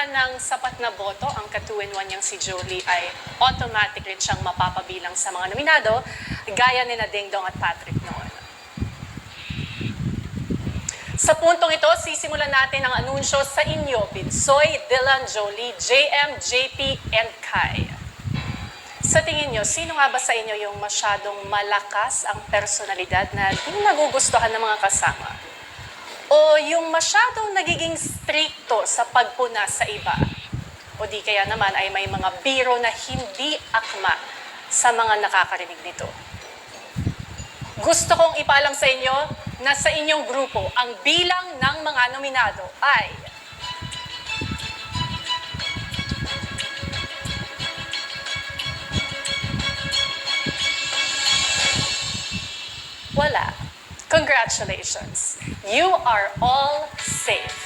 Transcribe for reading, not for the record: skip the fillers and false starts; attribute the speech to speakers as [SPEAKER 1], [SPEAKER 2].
[SPEAKER 1] nakuha ng sapat na boto ang ka-2-in-1 niyang si Jolie ay automatic rin siyang mapapabilang sa mga nominado, gaya ni na Ding Dong at Patrick noon. Sa puntong ito, sisimulan natin ang anunsyo sa inyo, Binsoy, Dylan, Jolie, JM, JP, and Kai. Sa tingin nyo, sino nga ba sa inyo yung masyadong malakas ang personalidad na di nagugustuhan ng mga kasama? O yung masyadong nagiging stricto sa pagpuna sa iba? O di kaya naman ay may mga biro na hindi akma sa mga nakakarinig nito? Gusto kong ipaalam sa inyo na sa inyong grupo, ang bilang ng mga nominado ay wala. Congratulations. You are all safe.